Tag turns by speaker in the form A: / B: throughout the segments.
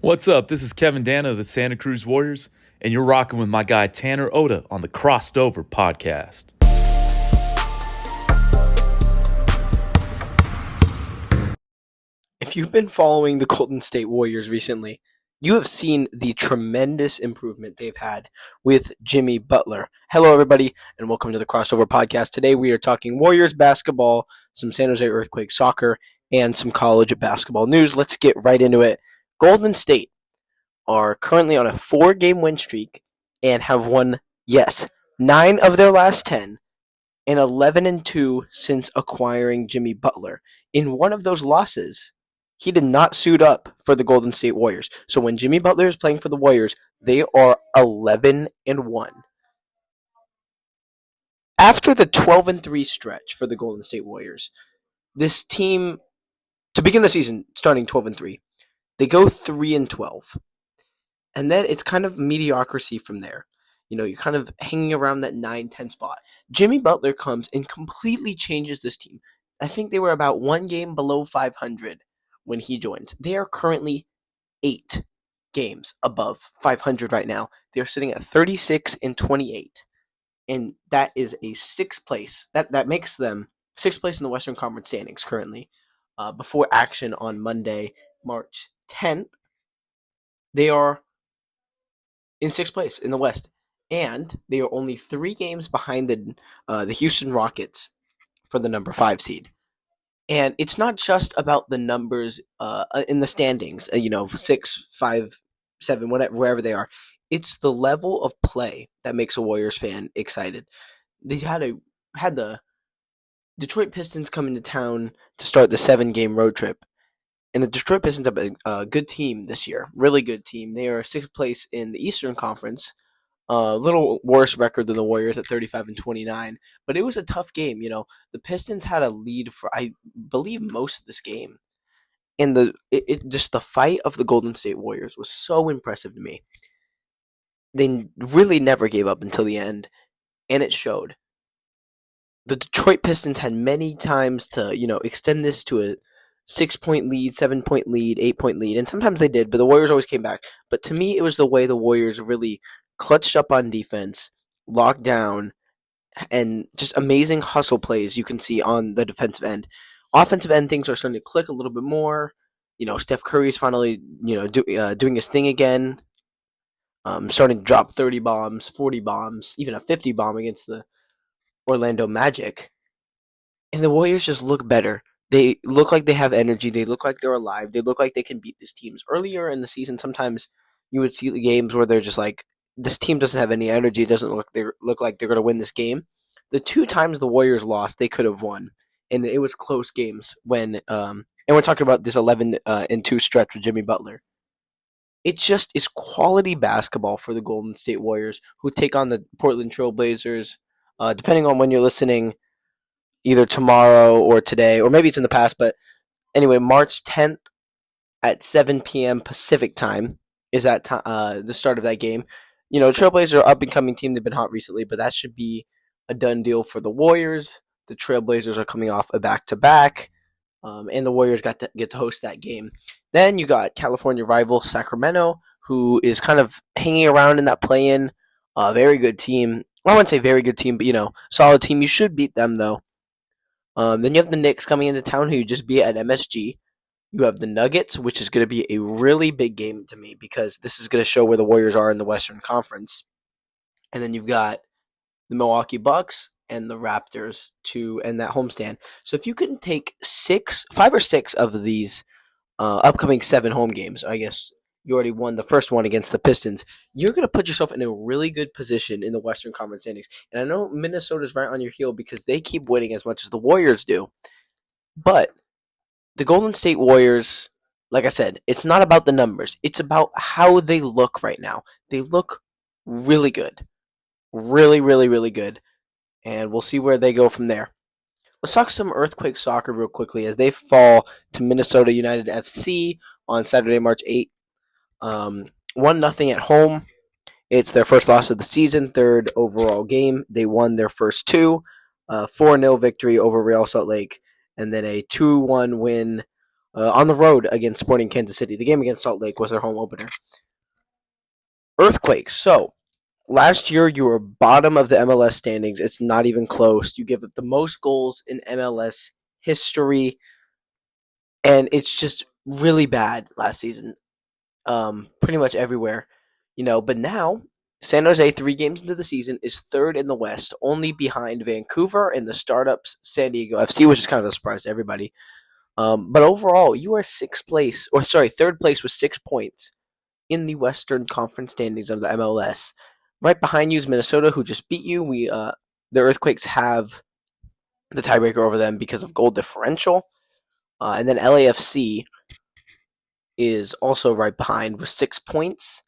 A: What's up? This is Kevin Dana of the Santa Cruz Warriors, and you're rocking with my guy Tanner Oda on the Crossed Over podcast.
B: If you've been following the Golden State Warriors recently, you have seen the tremendous improvement they've had with Jimmy Butler. Hello, everybody, and welcome to the Crossover Podcast. Today we are talking Warriors basketball, some San José Earthquakes soccer, and some college basketball news. Let's get right into it. Golden State are currently on a 4-game win streak and have won, 9 of their last 10 and 11-2 since acquiring Jimmy Butler. In one of those losses, he did not suit up for the Golden State Warriors. So when Jimmy Butler is playing for the Warriors, they are 11-1. After the 12-3 stretch for the Golden State Warriors, this team, to begin the season, starting 12-3, they go 3-12. And then it's kind of mediocrity from there. You know, you're kind of hanging around that 9-10 spot. Jimmy Butler comes and completely changes this team. I think they were about 1 game below 500 when he joined. They are currently 8 games above 500 right now. They're sitting at 36-28. And that is a 6th place. That makes them 6th place in the Western Conference standings currently. Before action on Monday, March 10th, they are in 6th place in the West. And they are only 3 games behind the Houston Rockets for the number 5 seed. And it's not just about the numbers in the standings, 6, 5, 7, whatever, wherever they are. It's the level of play that makes a Warriors fan excited. They had the Detroit Pistons come into town to start the 7-game road trip. And the Detroit Pistons have a good team this year, really good team. They are 6th place in the Eastern Conference. A little worse record than the Warriors at 35-29, but it was a tough game. The Pistons had a lead for, I believe, most of this game, and just the fight of the Golden State Warriors was so impressive to me. They really never gave up until the end, and it showed. The Detroit Pistons had many times to, extend this to a 6-point lead, 7-point lead, 8-point lead, and sometimes they did, but the Warriors always came back. But to me, it was the way the Warriors really clutched up on defense, locked down, and just amazing hustle plays you can see on the defensive end. Offensive end, things are starting to click a little bit more. Steph Curry's finally, doing his thing again. Starting to drop 30 bombs, 40 bombs, even a 50 bomb against the Orlando Magic. And the Warriors just look better. They look like they have energy. They look like they're alive. They look like they can beat these teams. Earlier in the season, sometimes you would see the games where they're just like, this team doesn't have any energy. It doesn't look like they're going to win this game. The 2 times the Warriors lost, they could have won, and it was close games. And we're talking about this 11-2 stretch with Jimmy Butler. It just is quality basketball for the Golden State Warriors, who take on the Portland Trail Blazers. Depending on when you're listening, either tomorrow or today, or maybe it's in the past. But anyway, March 10th at 7 p.m. Pacific time is that the start of that game. Trailblazers are up and coming team. They've been hot recently, but that should be a done deal for the Warriors. The Trailblazers are coming off a back-to-back, and the Warriors get to host that game. Then you got California rival Sacramento, who is kind of hanging around in that play-in. Very good team. I wouldn't say very good team, but solid team. You should beat them though. Then you have the Knicks coming into town, who you just beat at MSG. You have the Nuggets, which is going to be a really big game to me because this is going to show where the Warriors are in the Western Conference. And then you've got the Milwaukee Bucks and the Raptors to end that homestand. So if you can take 5 or 6 of these upcoming 7 home games, I guess you already won the first one against the Pistons, you're going to put yourself in a really good position in the Western Conference standings. And I know Minnesota's right on your heel because they keep winning as much as the Warriors do. But the Golden State Warriors, like I said, it's not about the numbers. It's about how they look right now. They look really good. Really, really, really good. And we'll see where they go from there. Let's talk some Earthquake soccer real quickly as they fall to Minnesota United FC on Saturday, March 8th. 1-0 at home. It's their first loss of the season, 3rd overall game. They won their first 2. 4-0 victory over Real Salt Lake. And then a 2-1 win on the road against Sporting Kansas City. The game against Salt Lake was their home opener. Earthquakes. So last year you were bottom of the MLS standings. It's not even close. You give up the most goals in MLS history, and it's just really bad last season. Pretty much everywhere, But now San Jose, 3 games into the season, is third in the West, only behind Vancouver and the startups San Diego FC, which is kind of a surprise to everybody. But overall, you are third place with 6 points in the Western Conference standings of the MLS. Right behind you is Minnesota, who just beat you. The Earthquakes have the tiebreaker over them because of goal differential, and then LAFC is also right behind with 6 points.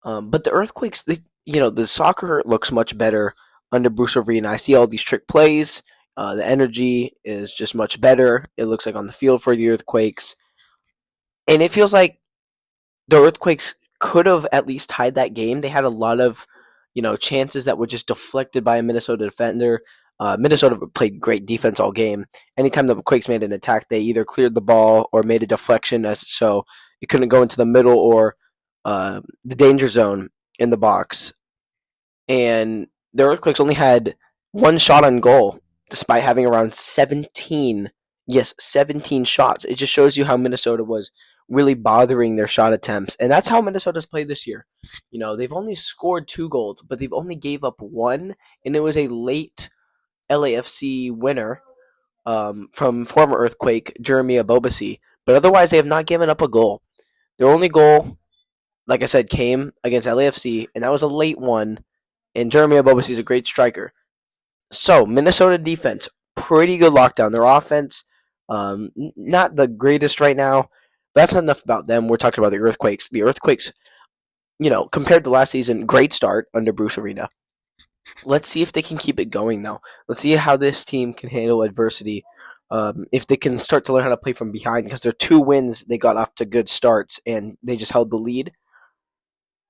B: But the Earthquakes, the soccer looks much better under Bruce Arena. I see all these trick plays. The energy is just much better. It looks like on the field for the Earthquakes, and it feels like the Earthquakes could have at least tied that game. They had a lot of, chances that were just deflected by a Minnesota defender. Minnesota played great defense all game. Anytime the Quakes made an attack, they either cleared the ball or made a deflection, so it couldn't go into the middle or the danger zone in the box. And the Earthquakes only had one shot on goal, despite having around 17. Yes, 17 shots. It just shows you how Minnesota was really bothering their shot attempts. And that's how Minnesota's played this year. They've only scored 2 goals, but they've only gave up one, and it was a late LAFC winner from former Earthquake Jeremy Abobasi. But otherwise, they have not given up a goal. Their only goal, like I said, came against LAFC, and that was a late one. And Jeremy Abobasi is a great striker. So, Minnesota defense, pretty good lockdown. Their offense, not the greatest right now. But that's not enough about them. We're talking about the Earthquakes. The Earthquakes, compared to last season, great start under Bruce Arena. Let's see if they can keep it going, though. Let's see how this team can handle adversity. If they can start to learn how to play from behind, because their 2 wins, they got off to good starts, and they just held the lead.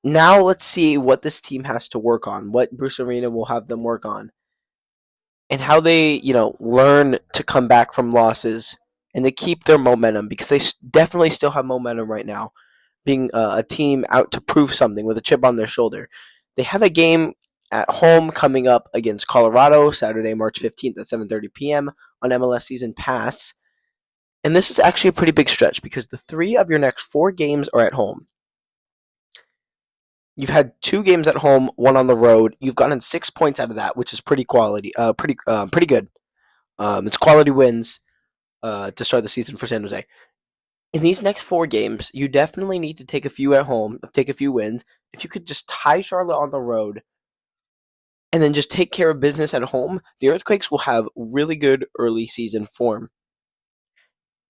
B: Now let's see what this team has to work on, what Bruce Arena will have them work on, and how they, learn to come back from losses and to keep their momentum, because they definitely still have momentum right now, being a team out to prove something with a chip on their shoulder. They have a game at home coming up against Colorado Saturday, March 15th at 7:30 p.m. on MLS Season Pass. And this is actually a pretty big stretch because the 3 of your next 4 games are at home. You've had 2 games at home, 1 on the road. You've gotten 6 points out of that, which is pretty pretty good. It's quality wins to start the season for San Jose. In these next 4 games, you definitely need to take a few at home, take a few wins. If you could just tie Charlotte on the road and then just take care of business at home, the Earthquakes will have really good early season form.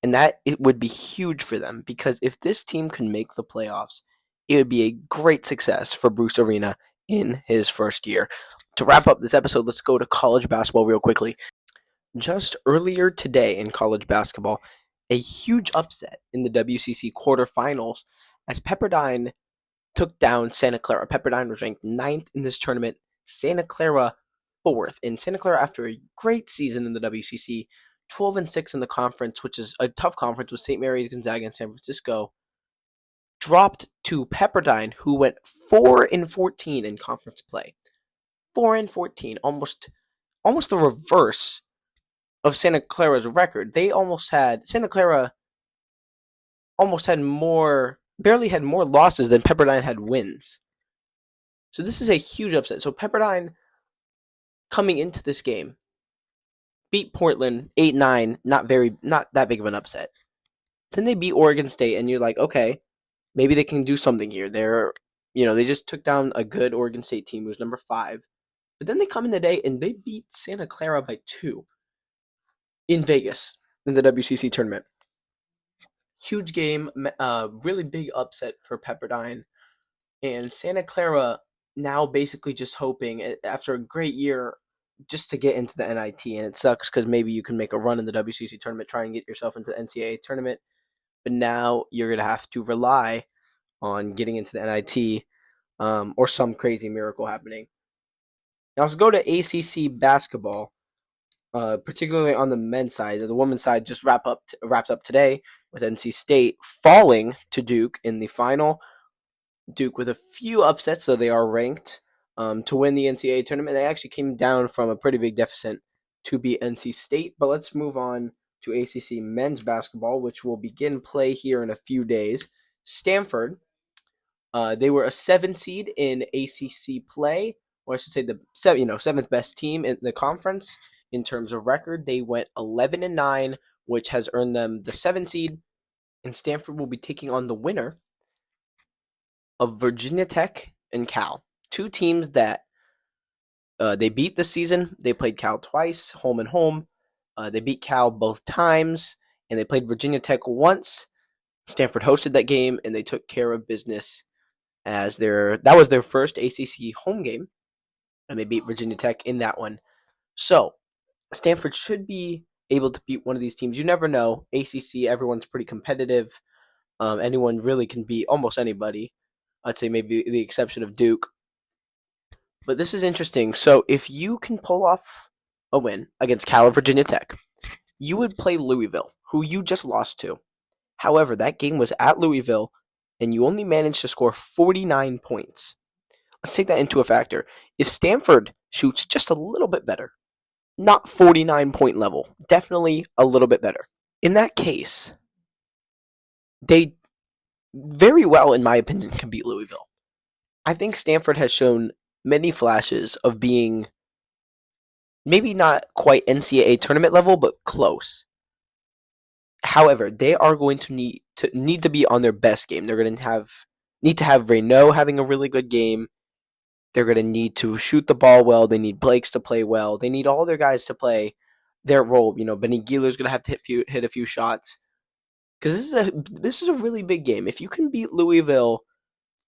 B: And that it would be huge for them, because if this team can make the playoffs, it would be a great success for Bruce Arena in his first year. To wrap up this episode, let's go to college basketball real quickly. Just earlier today in college basketball, a huge upset in the WCC quarterfinals as Pepperdine took down Santa Clara. Pepperdine was ranked 9th in this tournament, Santa Clara 4th. And Santa Clara, after a great season in the WCC, 12-6 in the conference, which is a tough conference with St. Mary's, Gonzaga, and San Francisco, dropped to Pepperdine, who went 4-14 in conference play. 4-14, almost the reverse of Santa Clara's record. Santa Clara barely had more losses than Pepperdine had wins. So this is a huge upset. So Pepperdine, coming into this game, beat Portland 8-9, not that big of an upset. Then they beat Oregon State, and you're like, okay, maybe they can do something here. They just took down a good Oregon State team, who's number 5. But then they come in today and they beat Santa Clara by 2 in Vegas in the WCC tournament. Huge game, really big upset for Pepperdine. And Santa Clara now basically just hoping, after a great year, just to get into the NIT. And it sucks because maybe you can make a run in the WCC tournament, try and get yourself into the NCAA tournament. But now you're going to have to rely on getting into the NIT or some crazy miracle happening. Now let's go to ACC basketball. particularly on the men's side. The women's side just wrapped up today with NC State falling to Duke in the final. Duke with a few upsets, so they are ranked to win the NCAA tournament. They actually came down from a pretty big deficit to beat NC State. But let's move on to ACC men's basketball, which will begin play here in a few days. Stanford, they were a 7 seed in ACC play, or I should say the seventh best team in the conference in terms of record. They went 11-9, which has earned them the 7 seed. And Stanford will be taking on the winner of Virginia Tech and Cal, two teams that they beat this season. They played Cal twice, home and home. They beat Cal both times, and they played Virginia Tech once. Stanford hosted that game, and they took care of business that was their first ACC home game, and they beat Virginia Tech in that one. So Stanford should be able to beat one of these teams. You never know. ACC, everyone's pretty competitive. Anyone really can beat almost anybody. I'd say maybe the exception of Duke. But this is interesting. So if you can pull off a win against Cal or Virginia Tech, you would play Louisville, who you just lost to. However, that game was at Louisville, and you only managed to score 49 points. Let's take that into a factor. If Stanford shoots just a little bit better, not 49-point level, definitely a little bit better. In that case, they very well, in my opinion, can beat Louisville. I think Stanford has shown many flashes of being maybe not quite NCAA tournament level, but close. However, they are going to need to be on their best game. They're going to need to have Reynaud having a really good game. They're going to need to shoot the ball well. They need Blakes to play well. They need all their guys to play their role. Benny Gieler's going to have to hit a few shots, because this is a really big game. If you can beat Louisville,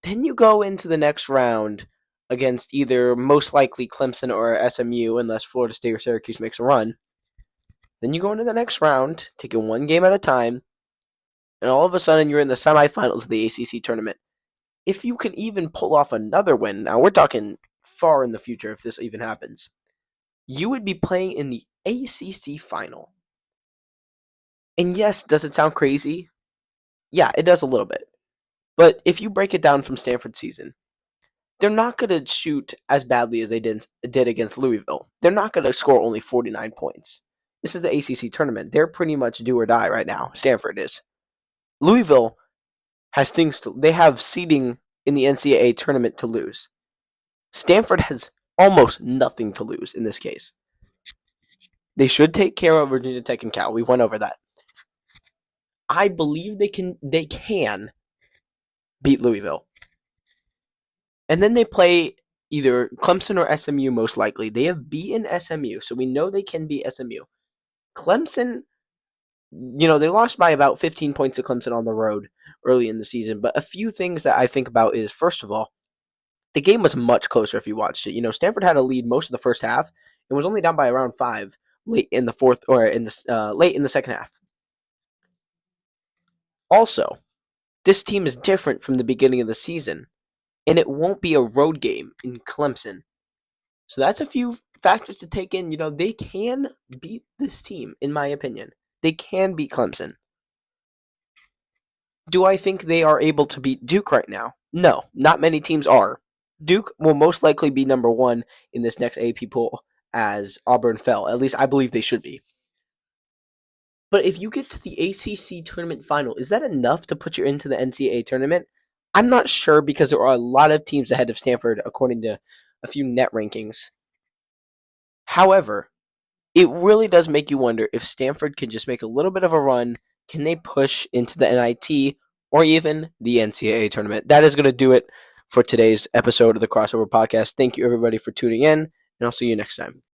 B: then you go into the next round against either most likely Clemson or SMU, unless Florida State or Syracuse makes a run. Then you go into the next round, taking one game at a time, and all of a sudden you're in the semifinals of the ACC tournament. If you can even pull off another win, now we're talking far in the future if this even happens, you would be playing in the ACC final. And yes, does it sound crazy? Yeah, it does a little bit. But if you break it down from Stanford's season, they're not going to shoot as badly as they did against Louisville. They're not going to score only 49 points. This is the ACC tournament. They're pretty much do or die right now. Stanford is. Louisville has they have seeding in the NCAA tournament to lose. Stanford has almost nothing to lose in this case. They should take care of Virginia Tech and Cal. We went over that. I believe they can beat Louisville. And then they play either Clemson or SMU most likely. They have beaten SMU, so we know they can beat SMU. Clemson, they lost by about 15 points to Clemson on the road early in the season. But a few things that I think about is, first of all, the game was much closer if you watched it. Stanford had a lead most of the first half and was only down by around 5 late in the fourth or late in the second half. Also, this team is different from the beginning of the season, and it won't be a road game in Clemson. So that's a few factors to take in. They can beat this team, in my opinion. They can beat Clemson. Do I think they are able to beat Duke right now? No, not many teams are. Duke will most likely be number 1 in this next AP poll as Auburn fell. At least I believe they should be. But if you get to the ACC tournament final, is that enough to put you into the NCAA tournament? I'm not sure, because there are a lot of teams ahead of Stanford according to a few net rankings. However, it really does make you wonder if Stanford can just make a little bit of a run. Can they push into the NIT or even the NCAA tournament? That is going to do it for today's episode of the Crossover Podcast. Thank you, everybody, for tuning in, and I'll see you next time.